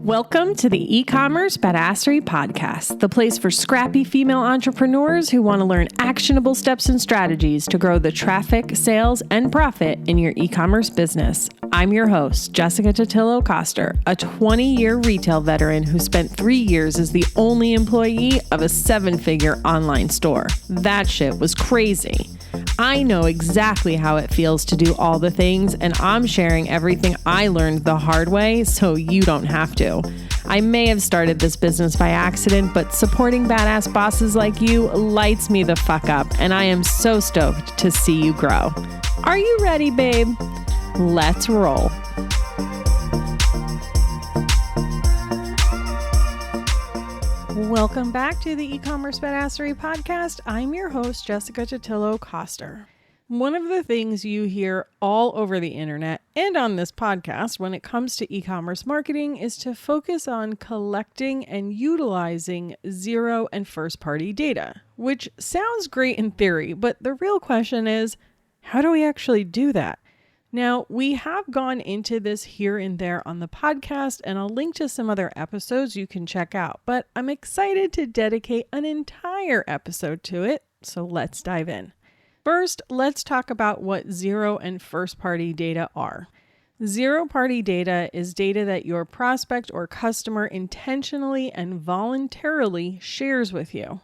Welcome to the eCommerce Badassery podcast, the place for scrappy female entrepreneurs who want to learn actionable steps and strategies to grow the traffic, sales, and profit in your e-commerce business. I'm your host, Jessica Totillo-Coster, a 20-year retail veteran who spent 3 years as the only employee of a 7-figure online store. That shit was crazy. I know exactly how it feels to do all the things, and I'm sharing everything I learned the hard way so you don't have to. I may have started this business by accident, but supporting badass bosses like you lights me the fuck up, and I am so stoked to see you grow. Are you ready, babe? Let's roll. Welcome back to the eCommerce Badassery podcast. I'm your host, Jessica Totillo-Coster. One of the things you hear all over the internet and on this podcast when it comes to e-commerce marketing is to focus on collecting and utilizing zero and first-party data, which sounds great in theory, but the real question is, how do we actually do that? Now, we have gone into this here and there on the podcast, and I'll link to some other episodes you can check out, but I'm excited to dedicate an entire episode to it, so let's dive in. First, let's talk about what zero and first-party data are. Zero-party data is data that your prospect or customer intentionally and voluntarily shares with you.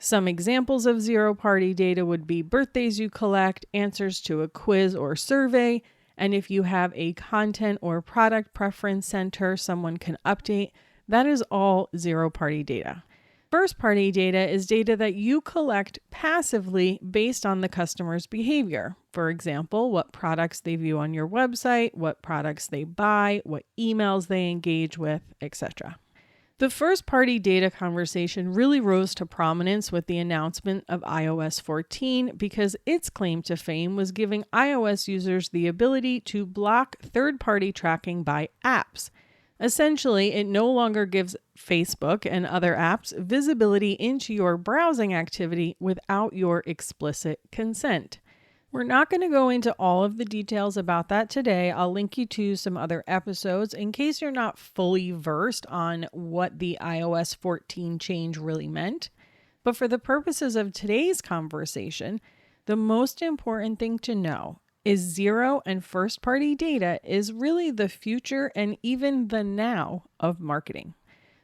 Some examples of zero-party data would be birthdays you collect, answers to a quiz or survey, and if you have a content or product preference center someone can update, that is all zero-party data. First-party data is data that you collect passively based on the customer's behavior. For example, what products they view on your website, what products they buy, what emails they engage with, etc. The first-party data conversation really rose to prominence with the announcement of iOS 14 because its claim to fame was giving iOS users the ability to block third-party tracking by apps. Essentially, it no longer gives Facebook and other apps visibility into your browsing activity without your explicit consent. We're not going to go into all of the details about that today. I'll link you to some other episodes in case you're not fully versed on what the iOS 14 change really meant. But for the purposes of today's conversation, the most important thing to know is zero and first-party data is really the future and even the now of marketing.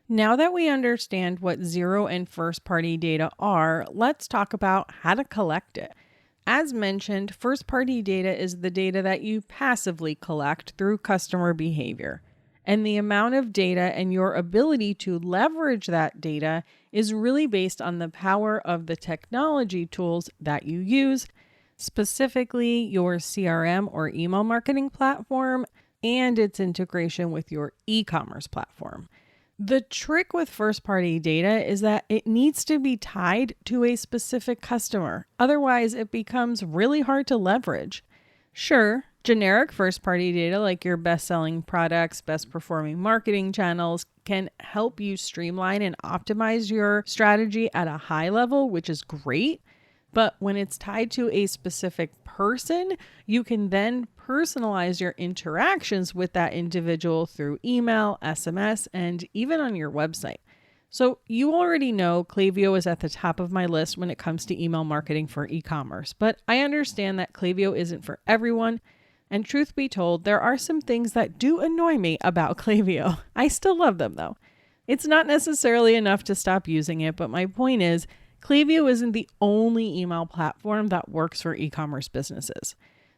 Now that we understand what zero and first-party data are, let's talk about how to collect it. As mentioned, first-party data is the data that you passively collect through customer behavior. And the amount of data and your ability to leverage that data is really based on the power of the technology tools that you use, specifically your CRM or email marketing platform and its integration with your e-commerce platform. The trick with first-party data is that it needs to be tied to a specific customer. Otherwise, it becomes really hard to leverage. Sure, generic first-party data like your best-selling products, best-performing marketing channels can help you streamline and optimize your strategy at a high level, which is great. But when it's tied to a specific person, you can then personalize your interactions with that individual through email, SMS, and even on your website. So you already know Klaviyo is at the top of my list when it comes to email marketing for e-commerce, but I understand that Klaviyo isn't for everyone. And truth be told, there are some things that do annoy me about Klaviyo. I still love them though. It's not necessarily enough to stop using it, but my point is, Klaviyo isn't the only email platform that works for e-commerce businesses.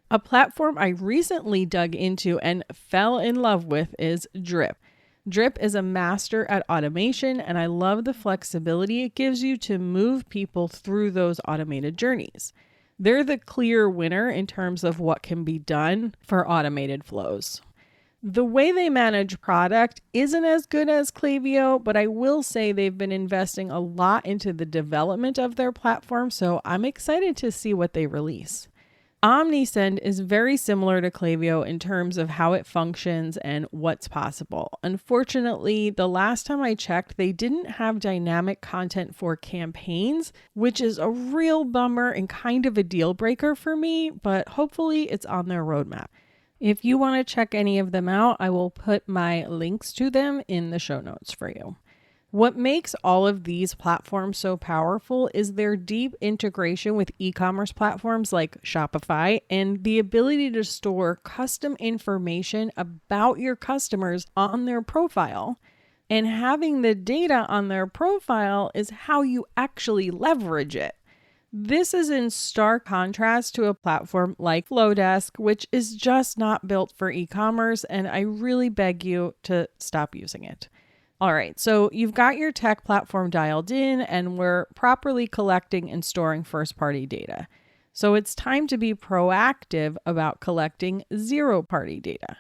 A platform I recently dug into and fell in love with is Drip. Drip is a master at automation, and I love the flexibility it gives you to move people through those automated journeys. They're the clear winner in terms of what can be done for automated flows. The way they manage product isn't as good as Klaviyo, but I will say they've been investing a lot into the development of their platform, so I'm excited to see what they release. OmniSend is very similar to Klaviyo in terms of how it functions and what's possible. Unfortunately, the last time I checked, they didn't have dynamic content for campaigns, which is a real bummer and kind of a deal breaker for me, but hopefully it's on their roadmap. If you want to check any of them out, I will put my links to them in the show notes for you. What makes all of these platforms so powerful is their deep integration with e-commerce platforms like Shopify and the ability to store custom information about your customers on their profile. And having the data on their profile is how you actually leverage it. This is in stark contrast to a platform like Flowdesk, which is just not built for e-commerce, and I really beg you to stop using it. All right, so you've got your tech platform dialed in, and we're properly collecting and storing first-party data. So it's time to be proactive about collecting zero-party data.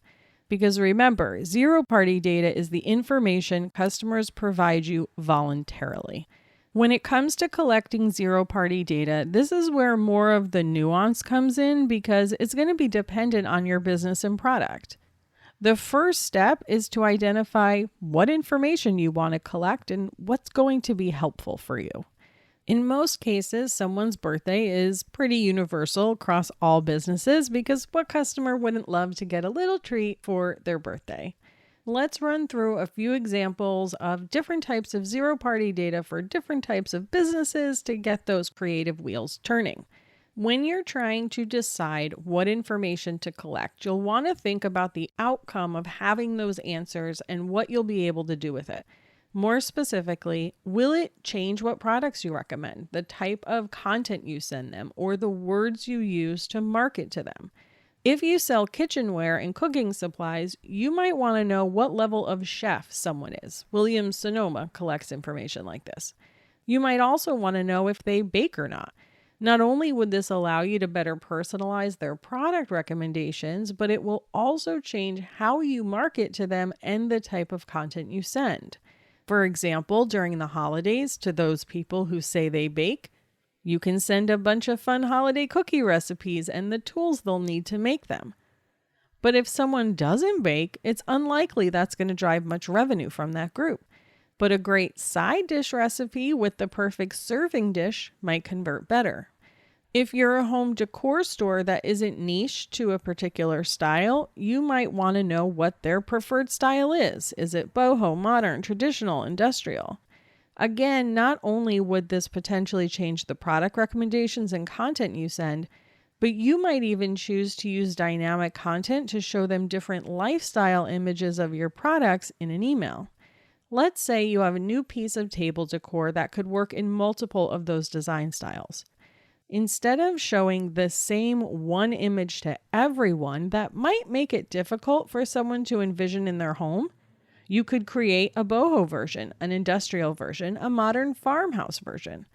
Because remember, zero-party data is the information customers provide you voluntarily. When it comes to collecting zero-party data, this is where more of the nuance comes in because it's going to be dependent on your business and product. The first step is to identify what information you want to collect and what's going to be helpful for you. In most cases, someone's birthday is pretty universal across all businesses because what customer wouldn't love to get a little treat for their birthday? Let's run through a few examples of different types of zero-party data for different types of businesses to get those creative wheels turning. When you're trying to decide what information to collect, you'll want to think about the outcome of having those answers and what you'll be able to do with it. More specifically, will it change what products you recommend, the type of content you send them, or the words you use to market to them? If you sell kitchenware and cooking supplies, you might want to know what level of chef someone is. Williams Sonoma collects information like this. You might also want to know if they bake or not. Not only would this allow you to better personalize their product recommendations, but it will also change how you market to them and the type of content you send. For example, during the holidays, to those people who say they bake, you can send a bunch of fun holiday cookie recipes and the tools they'll need to make them. But if someone doesn't bake, it's unlikely that's going to drive much revenue from that group. But a great side dish recipe with the perfect serving dish might convert better. If you're a home decor store that isn't niche to a particular style, you might want to know what their preferred style is. Is it boho, modern, traditional, industrial? Again, not only would this potentially change the product recommendations and content you send, but you might even choose to use dynamic content to show them different lifestyle images of your products in an email. Let's say you have a new piece of table decor that could work in multiple of those design styles. Instead of showing the same one image to everyone that might make it difficult for someone to envision in their home, you could create a boho version, an industrial version, a modern farmhouse version.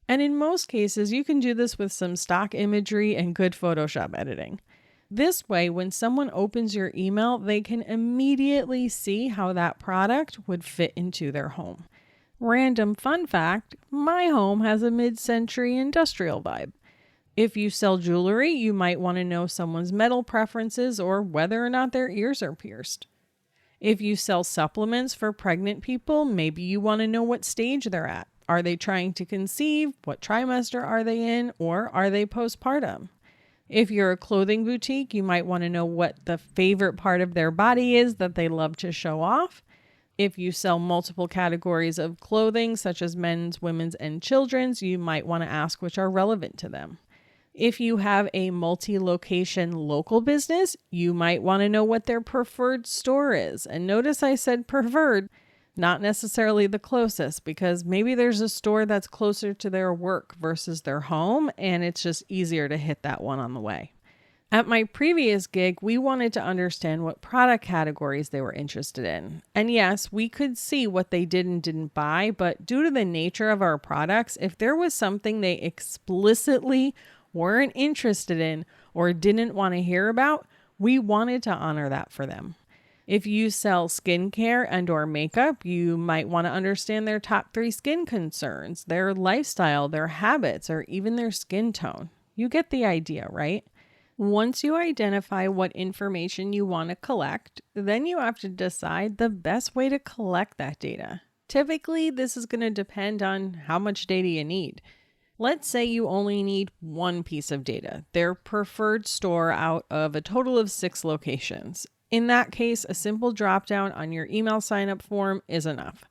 And in most cases, you can do this with some stock imagery and good Photoshop editing. This way, when someone opens your email, they can immediately see how that product would fit into their home. Random fun fact, my home has a mid-century industrial vibe. If you sell jewelry, you might want to know someone's metal preferences or whether or not their ears are pierced. If you sell supplements for pregnant people, maybe you want to know what stage they're at. Are they trying to conceive? What trimester are they in? Or are they postpartum? If you're a clothing boutique, you might want to know what the favorite part of their body is that they love to show off. If you sell multiple categories of clothing, such as men's, women's, and children's, you might want to ask which are relevant to them. If you have a multi-location local business, you might want to know what their preferred store is. And notice I said preferred, not necessarily the closest, because maybe there's a store that's closer to their work versus their home, and it's just easier to hit that one on the way. At my previous gig, we wanted to understand what product categories they were interested in. And yes, we could see what they did and didn't buy, but due to the nature of our products, if there was something they explicitly weren't interested in or didn't want to hear about, we wanted to honor that for them. If you sell skincare and or makeup, you might want to understand their top 3 skin concerns, their lifestyle, their habits, or even their skin tone. You get the idea, right? Once you identify what information you want to collect, then you have to decide the best way to collect that data. Typically, this is going to depend on how much data you need. Let's say you only need one piece of data, their preferred store out of a total of 6 locations. In that case, a simple dropdown on your email sign-up form is enough.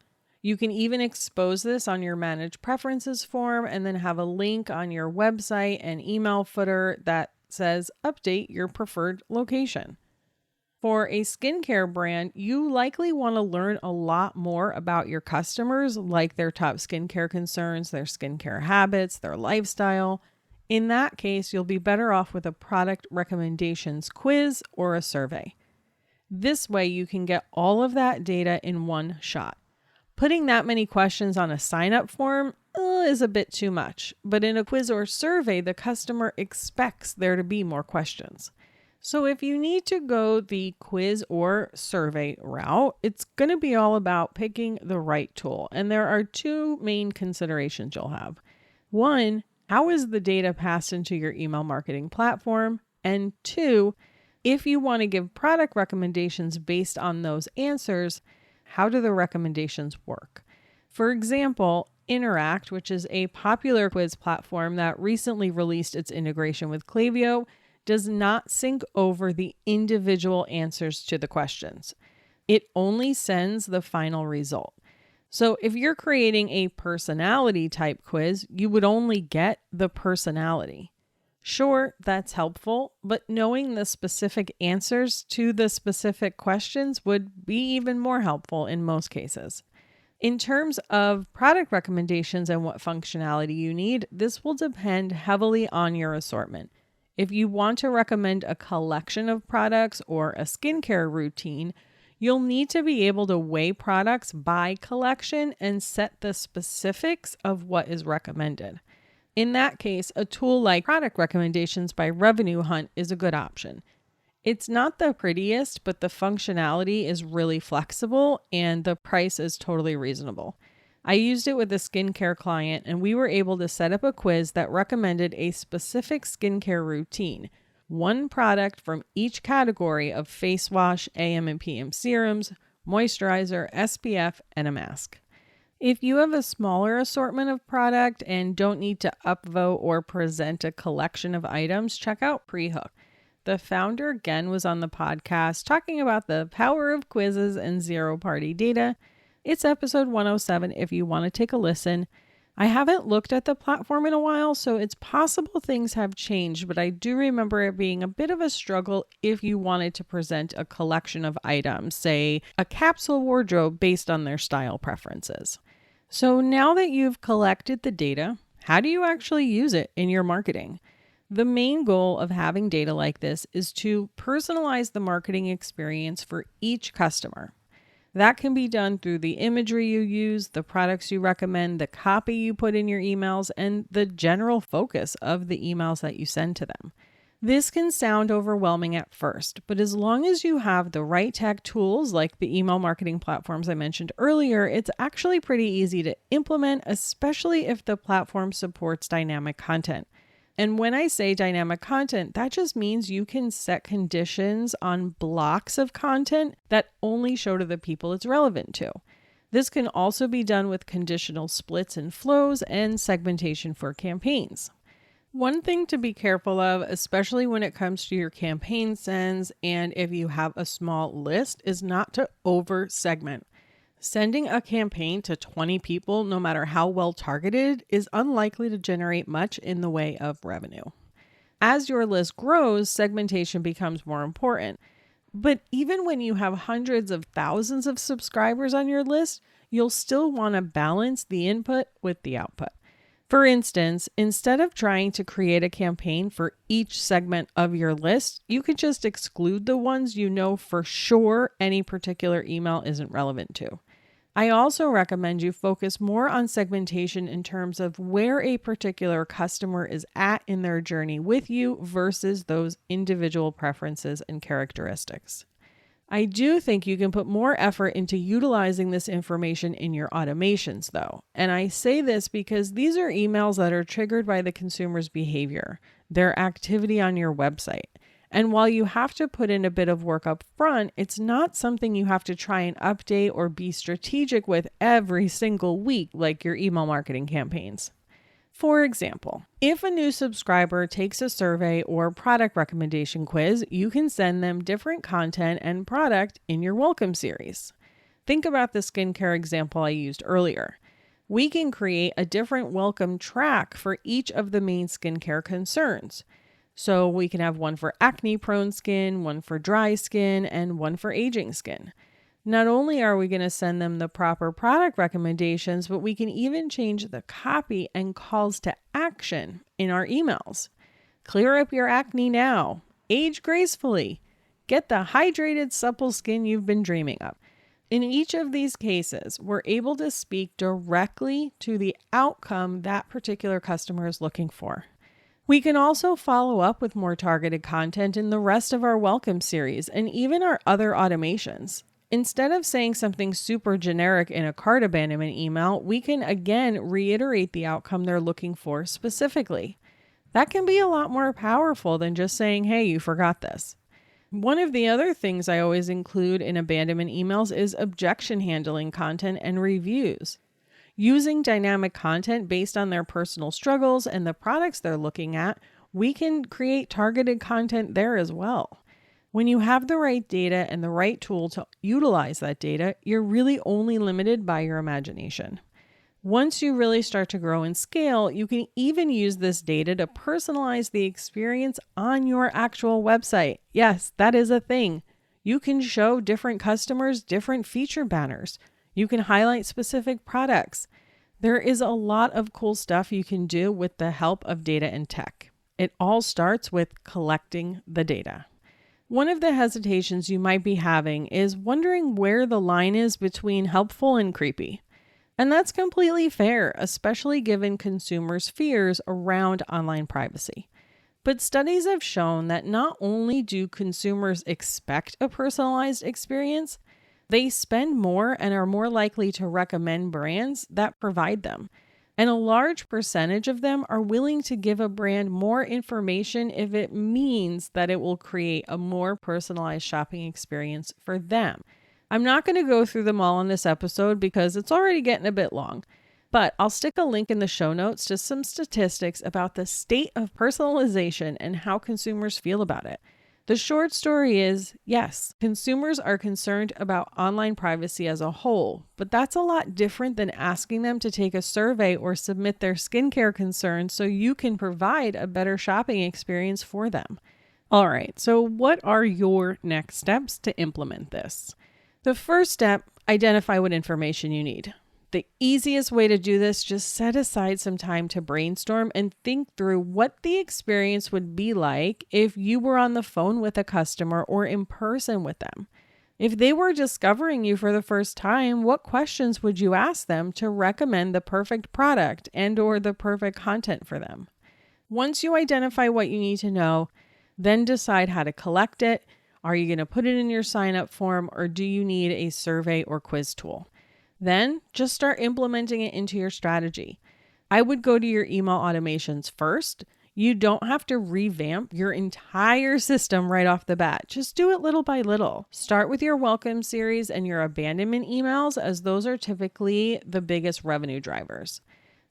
You can even expose this on your Manage Preferences form and then have a link on your website and email footer that says update your preferred location. For a skincare brand, you likely want to learn a lot more about your customers, like their top skincare concerns, their skincare habits, their lifestyle. In that case, you'll be better off with a product recommendations quiz or a survey. This way, you can get all of that data in one shot. Putting that many questions on a sign-up form is a bit too much, but in a quiz or survey, the customer expects there to be more questions. So if you need to go the quiz or survey route, it's going to be all about picking the right tool. And there are 2 main considerations you'll have. 1, how is the data passed into your email marketing platform? And 2, if you want to give product recommendations based on those answers, how do the recommendations work? For example, Interact, which is a popular quiz platform that recently released its integration with Klaviyo, does not sync over the individual answers to the questions. It only sends the final result. So if you're creating a personality type quiz, you would only get the personality. Sure, that's helpful, but knowing the specific answers to the specific questions would be even more helpful in most cases. In terms of product recommendations and what functionality you need, this will depend heavily on your assortment. If you want to recommend a collection of products or a skincare routine, you'll need to be able to weigh products by collection and set the specifics of what is recommended. In that case, a tool like Product Recommendations by Revenue Hunt is a good option. It's not the prettiest, but the functionality is really flexible and the price is totally reasonable. I used it with a skincare client and we were able to set up a quiz that recommended a specific skincare routine, 1 product from each category of face wash, AM and PM serums, moisturizer, SPF, and a mask. If you have a smaller assortment of product and don't need to upvote or present a collection of items, check out Prehook. The founder again was on the podcast talking about the power of quizzes and zero-party data. It's episode 107 if you want to take a listen. I haven't looked at the platform in a while, so it's possible things have changed, but I do remember it being a bit of a struggle if you wanted to present a collection of items, say a capsule wardrobe based on their style preferences. So now that you've collected the data, how do you actually use it in your marketing? The main goal of having data like this is to personalize the marketing experience for each customer. That can be done through the imagery you use, the products you recommend, the copy you put in your emails, and the general focus of the emails that you send to them. This can sound overwhelming at first, but as long as you have the right tech tools like the email marketing platforms I mentioned earlier, it's actually pretty easy to implement, especially if the platform supports dynamic content. And when I say dynamic content, that just means you can set conditions on blocks of content that only show to the people it's relevant to. This can also be done with conditional splits and flows and segmentation for campaigns. One thing to be careful of, especially when it comes to your campaign sends and if you have a small list, is not to over segment. Sending a campaign to 20 people, no matter how well targeted, is unlikely to generate much in the way of revenue. As your list grows, segmentation becomes more important. But even when you have hundreds of thousands of subscribers on your list, you'll still want to balance the input with the output. For instance, instead of trying to create a campaign for each segment of your list, you could just exclude the ones you know for sure any particular email isn't relevant to. I also recommend you focus more on segmentation in terms of where a particular customer is at in their journey with you versus those individual preferences and characteristics. I do think you can put more effort into utilizing this information in your automations though. And I say this because these are emails that are triggered by the consumer's behavior, their activity on your website. And while you have to put in a bit of work up front, it's not something you have to try and update or be strategic with every single week like your email marketing campaigns. For example, if a new subscriber takes a survey or product recommendation quiz, you can send them different content and product in your welcome series. Think about the skincare example I used earlier. We can create a different welcome track for each of the main skincare concerns. So we can have one for acne-prone skin, one for dry skin, and one for aging skin. Not only are we going to send them the proper product recommendations, but we can even change the copy and calls to action in our emails. Clear up your acne now. Age gracefully. Get the hydrated, supple skin you've been dreaming of. In each of these cases, we're able to speak directly to the outcome that particular customer is looking for. We can also follow up with more targeted content in the rest of our welcome series and even our other automations. Instead of saying something super generic in a cart abandonment email, we can again reiterate the outcome they're looking for specifically. That can be a lot more powerful than just saying, hey, you forgot this. One of the other things I always include in abandonment emails is objection handling content and reviews. Using dynamic content based on their personal struggles and the products they're looking at, we can create targeted content there as well. When you have the right data and the right tool to utilize that data, you're really only limited by your imagination. Once you really start to grow and scale, you can even use this data to personalize the experience on your actual website. Yes, that is a thing. You can show different customers different feature banners. You can highlight specific products. There is a lot of cool stuff you can do with the help of data and tech. It all starts with collecting the data. One of the hesitations you might be having is wondering where the line is between helpful and creepy. And that's completely fair, especially given consumers' fears around online privacy. But studies have shown that not only do consumers expect a personalized experience, they spend more and are more likely to recommend brands that provide them. And a large percentage of them are willing to give a brand more information if it means that it will create a more personalized shopping experience for them. I'm not going to go through them all in this episode because it's already getting a bit long, but I'll stick a link in the show notes to some statistics about the state of personalization and how consumers feel about it. The short story is, yes, consumers are concerned about online privacy as a whole, but that's a lot different than asking them to take a survey or submit their skincare concerns so you can provide a better shopping experience for them. All right, so what are your next steps to implement this? The first step, identify what information you need. The easiest way to do this, just set aside some time to brainstorm and think through what the experience would be like if you were on the phone with a customer or in person with them. If they were discovering you for the first time, what questions would you ask them to recommend the perfect product and or the perfect content for them? Once you identify what you need to know, then decide how to collect it. Are you going to put it in your sign-up form or do you need a survey or quiz tool? Then just start implementing it into your strategy. I would go to your email automations first. You don't have to revamp your entire system right off the bat. Just do it little by little. Start with your welcome series and your abandonment emails, as those are typically the biggest revenue drivers.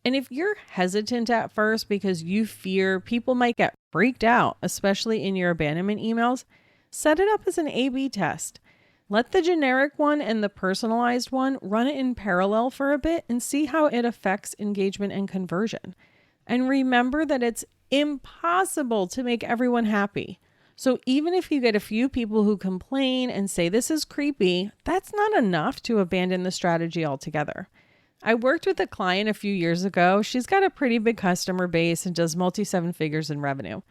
And if you're hesitant at first because you fear people might get freaked out, especially in your abandonment emails, set it up as an A/B test. Let the generic one and the personalized one run it in parallel for a bit and see how it affects engagement and conversion. And remember that it's impossible to make everyone happy. So even if you get a few people who complain and say this is creepy, that's not enough to abandon the strategy altogether. I worked with a client a few years ago. She's got a pretty big customer base and does multi-seven figures in revenue.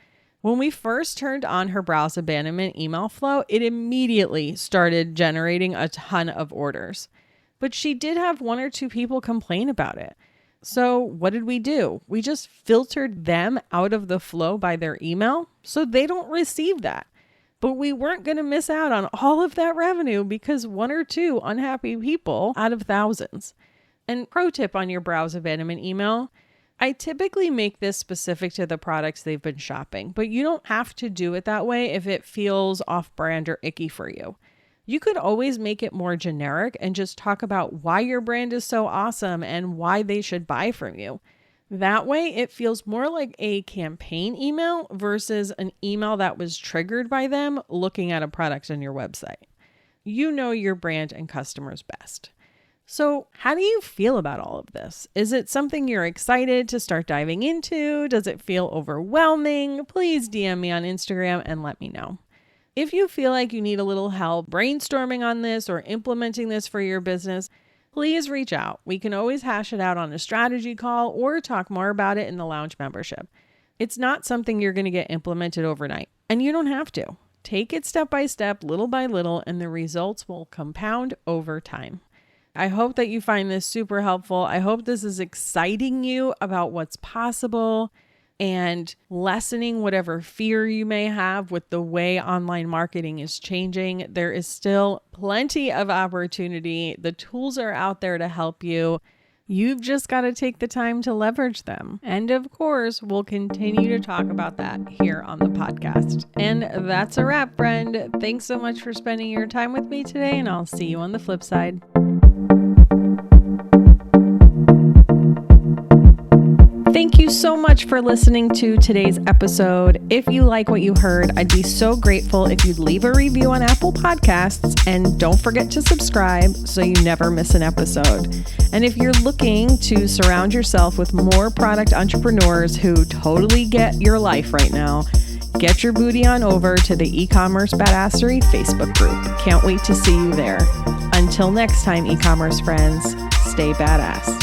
When we first turned on her browse abandonment email flow, it immediately started generating a ton of orders. But she did have one or two people complain about it. So what did we do? We just filtered them out of the flow by their email so they don't receive that. But we weren't going to miss out on all of that revenue because one or two unhappy people out of thousands. And pro tip on your browse abandonment email, I typically make this specific to the products they've been shopping, but you don't have to do it that way if it feels off-brand or icky for you. You could always make it more generic and just talk about why your brand is so awesome and why they should buy from you. That way, it feels more like a campaign email versus an email that was triggered by them looking at a product on your website. You know your brand and customers best. So how do you feel about all of this? Is it something you're excited to start diving into? Does it feel overwhelming? Please DM me on Instagram and let me know. If you feel like you need a little help brainstorming on this or implementing this for your business, please reach out. We can always hash it out on a strategy call or talk more about it in the lounge membership. It's not something you're going to get implemented overnight, and you don't have to. Take it step by step, little by little, and the results will compound over time. I hope that you find this super helpful. I hope this is exciting you about what's possible and lessening whatever fear you may have with the way online marketing is changing. There is still plenty of opportunity. The tools are out there to help you. You've just got to take the time to leverage them. And of course, we'll continue to talk about that here on the podcast. And that's a wrap, friend. Thanks so much for spending your time with me today, and I'll see you on the flip side. Thank you so much for listening to today's episode. If you like what you heard, I'd be so grateful if you'd leave a review on Apple Podcasts, and don't forget to subscribe so you never miss an episode. And if you're looking to surround yourself with more product entrepreneurs who totally get your life right now, get your booty on over to the eCommerce Badassery Facebook group. Can't wait to see you there. Until next time, e-commerce friends, stay badass.